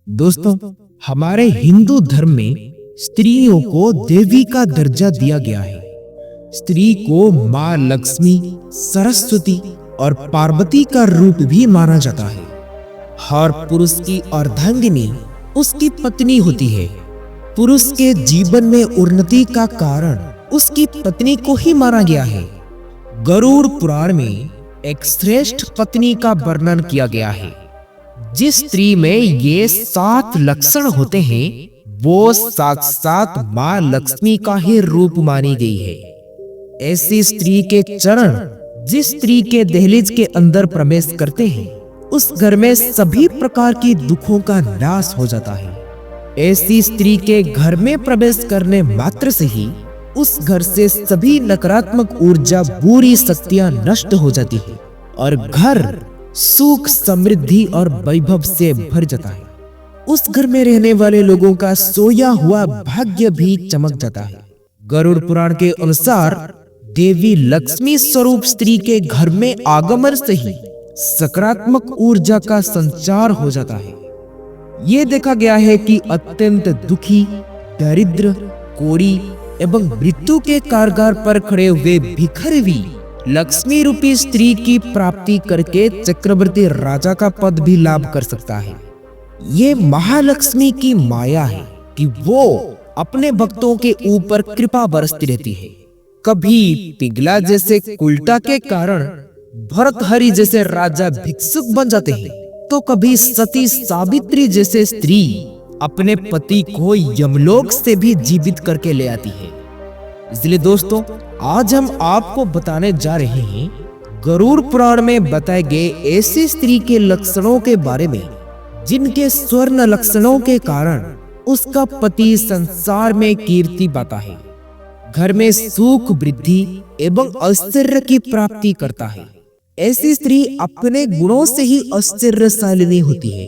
दोस्तों, हमारे हिंदू धर्म में स्त्रियों को देवी का दर्जा दिया गया है। स्त्री को माँ लक्ष्मी, सरस्वती और पार्वती का रूप भी माना जाता है। हर पुरुष की अर्धांगिनी उसकी पत्नी होती है। पुरुष के जीवन में उन्नति का कारण उसकी पत्नी को ही माना गया है। गरुड़ पुराण में एक श्रेष्ठ पत्नी का वर्णन किया गया है। जिस स्त्री में ये 7 लक्षण होते हैं वो साक्षात माँ लक्ष्मी का ही रूप मानी गई है। ऐसी स्त्री के चरण जिस स्त्री के दहलीज के अंदर प्रवेश करते हैं उस घर में सभी प्रकार की दुखों का नाश हो जाता है। ऐसी स्त्री के घर में प्रवेश करने मात्र से ही उस घर से सभी नकारात्मक ऊर्जा, बुरी शक्तियां नष्ट हो जाती है और घर सुख, समृद्धि और वैभव से भर जाता है। उस घर में रहने वाले लोगों का सोया हुआ भाग्य भी चमक जाता है। गरुड़ पुराण के अनुसार देवी लक्ष्मी स्वरूप स्त्री के घर में आगमन से ही सकारात्मक ऊर्जा का संचार हो जाता है। ये देखा गया है कि अत्यंत दुखी, दरिद्र, कोढ़ी एवं मृत्यु के कारागार पर खड़े हुए भिखारी लक्ष्मी रूपी स्त्री की प्राप्ति करके चक्रवर्ती राजा का पद भी लाभ कर सकता है। ये महालक्ष्मी की माया है कि वो अपने भक्तों के ऊपर कृपा बरसती रहती है। कभी पिंगला जैसे उल्टा के कारण भरतहरि जैसे राजा भिक्षुक बन जाते हैं, तो कभी सती सावित्री जैसे स्त्री अपने पति को यमलोक से भी जीवित करके ले आती है। इसलिए दोस्तों, आज हम आपको बताने जा रहे हैं गरुड़ पुराण में बताए गए ऐसी स्त्री के लक्षणों के बारे में जिनके स्वर्ण लक्षणों के कारण उसका पति संसार में कीर्ति पाता है, घर में सुख, वृद्धि एवं ऐश्वर्य की प्राप्ति करता है। ऐसी स्त्री अपने गुणों से ही ऐश्वर्यशालिनी होती है।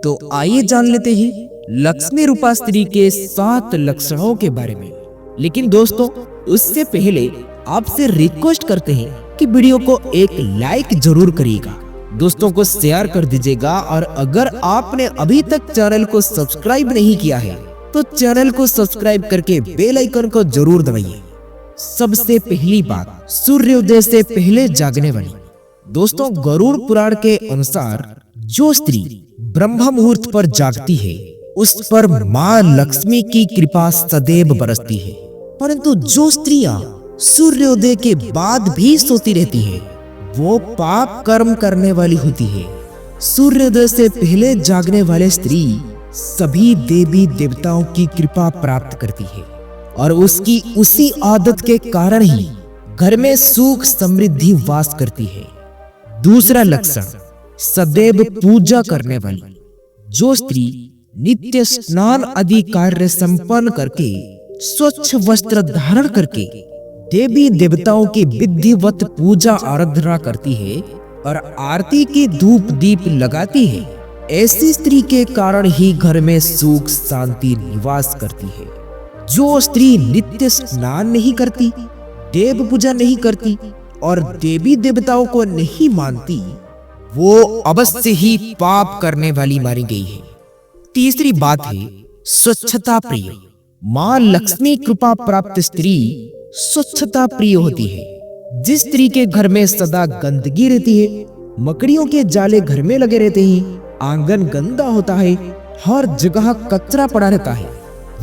तो आइए जान लेते हैं लक्ष्मी रूपा स्त्री के 7 लक्षणों के बारे में। लेकिन दोस्तों, उससे पहले आपसे रिक्वेस्ट करते हैं कि वीडियो को एक लाइक जरूर करिएगा, दोस्तों को शेयर कर दीजिएगा और अगर आपने अभी तक चैनल को सब्सक्राइब नहीं किया है तो चैनल को सब्सक्राइब करके बेल आइकन को जरूर दबाइए। सबसे पहली बात, सूर्योदय से पहले जागने वाली। दोस्तों, गरुड़ पुराण के अनुसार जो स्त्री ब्रह्म मुहूर्त पर जागती है उस पर माँ लक्ष्मी की कृपा सदैव बरसती है। परंतु जो स्त्रियां सूर्योदय के बाद भी सोती रहती है वो पाप कर्म करने वाली होती है। सूर्योदय से पहले जागने वाले स्त्री सभी देवी देवताओं की कृपा प्राप्त करती है और उसकी उसी आदत के कारण ही घर में सुख, समृद्धि वास करती है। दूसरा लक्षण, सदैव पूजा करने वाली। जो स्त्री नित्य स्नान आदि कार्य संपन्न करके स्वच्छ वस्त्र धारण करके देवी देवताओं की विधिवत पूजा आराधना करती है और आरती की धूप दीप लगाती है, ऐसी स्त्री के कारण ही घर में सुख, शांति निवास करती है। जो स्त्री नित्य स्नान नहीं करती, देव पूजा नहीं करती और देवी देवताओं को नहीं मानती वो अवश्य ही पाप करने वाली मानी गई है। तीसरी बात है स्वच्छता प्रिय। माँ लक्ष्मी कृपा प्राप्त स्त्री स्वच्छता प्रिय होती है। जिस स्त्री के घर में सदा गंदगी रहती है, मकड़ियों के जाले घर में लगे रहते हैं, आंगन गंदा होता है, हर जगह कचरा पड़ा रहता है,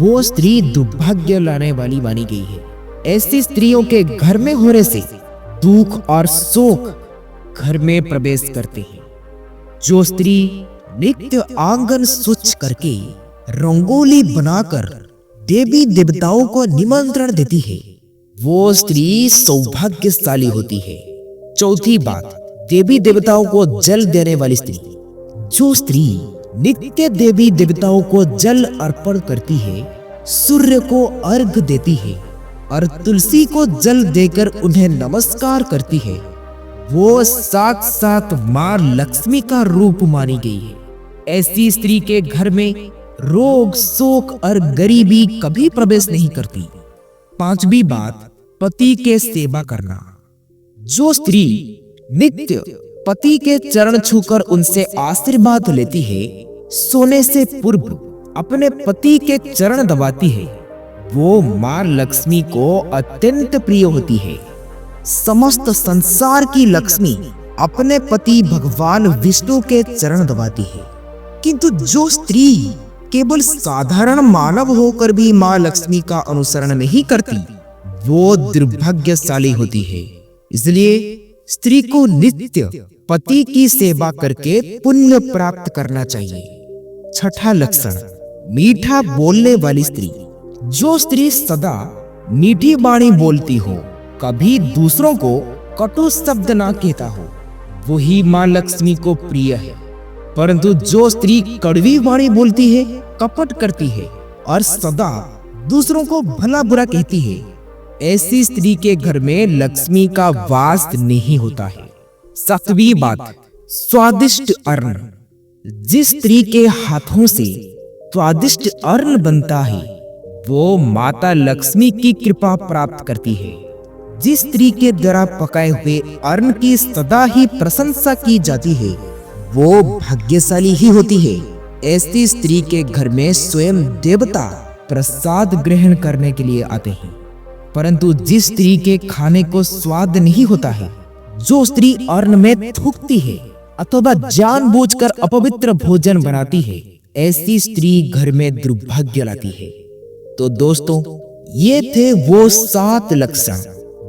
वो स्त्री दुर्भाग्य लाने वाली मानी गई है। ऐसी स्त्रियों के घर में होने से दुख और शोक घर में प्रवेश करते हैं। जो स्त्री नित्य आंगन स्वच्छ करके रंगोली बनाकर देवी देवताओं को निमंत्रण देती है वो स्त्री सौभाग्यशाली होती है। चौथी बात, देवी देवताओं को जल देने वाली स्त्री। जो स्त्री नित्य देवी देवताओं को जल अर्पण करती है, सूर्य को अर्घ देती है और तुलसी को जल देकर उन्हें नमस्कार करती है वो साक्षात माँ लक्ष्मी का रूप मानी गई है। ऐसी स्त्री के घर में रोग, शोक और गरीबी कभी प्रवेश नहीं करती। पांचवी बात, पति के सेवा करना। जो स्त्री नित्य पति के चरण छूकर उनसे आशीर्वाद लेती है सोने से पूर्व अपने पति के चरण दबाती है, वो मां लक्ष्मी को अत्यंत प्रिय होती है। समस्त संसार की लक्ष्मी अपने पति भगवान विष्णु के चरण दबाती है, किंतु जो स्त्री केवल साधारण मानव होकर भी मां लक्ष्मी का अनुसरण नहीं करती, वो दुर्भाग्यशाली होती है। इसलिए स्त्री को नित्य पति की सेवा करके पुण्य प्राप्त करना चाहिए। छठा लक्षण, मीठा बोलने वाली स्त्री। जो स्त्री सदा मीठी वाणी बोलती हो, कभी दूसरों को कटु शब्द ना कहता हो, वही मां लक्ष्मी को प्रिय है। परंतु जो स्त्री कड़वी वाणी बोलती है, कपट करती है और सदा दूसरों को भला बुरा कहती है, ऐसी स्त्री के घर में लक्ष्मी का वास नहीं होता है। सातवीं बात, स्वादिष्ट अन्न। जिस स्त्री के हाथों से स्वादिष्ट अन्न बनता है, वो माता लक्ष्मी की कृपा प्राप्त करती है। जिस स्त्री के द्वारा पकाए हुए अन्न की सदा ही प्रशंसा की जाती है, वो भाग्यशाली ही होती है। ऐसी स्त्री के घर में स्वयं देवता प्रसाद ग्रहण करने के लिए आते हैं। परंतु जिस स्त्री के खाने को स्वाद नहीं होता है, जो स्त्री अन्न में थूकती है अथवा जानबूझकर अपवित्र भोजन बनाती है, ऐसी स्त्री घर में दुर्भाग्य लाती है। तो दोस्तों, ये थे वो 7 लक्षण।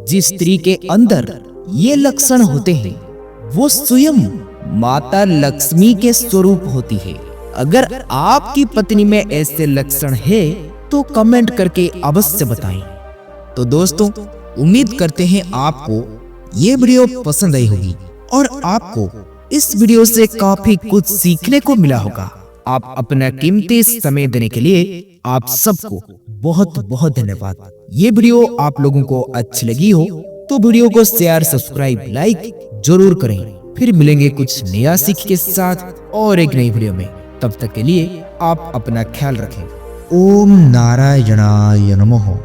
जिस स्त्री के अंदर ये लक्षण होते हैं, वो स्वयं माता लक्ष्मी के स्वरूप होती है। अगर आपकी पत्नी में ऐसे लक्षण है तो कमेंट करके अवश्य बताएं। तो दोस्तों, उम्मीद करते हैं आपको ये वीडियो पसंद आई होगी और आपको इस वीडियो से काफी कुछ सीखने को मिला होगा। आप अपना कीमती समय देने के लिए आप सबको बहुत बहुत धन्यवाद। ये वीडियो आप लोगों को अच्छी लगी हो तो वीडियो को शेयर, सब्सक्राइब, लाइक जरूर करें। फिर मिलेंगे कुछ नया सीख के साथ और एक नई वीडियो में। तब तक के लिए आप अपना ख्याल रखें। ओम नारायणाय नमः।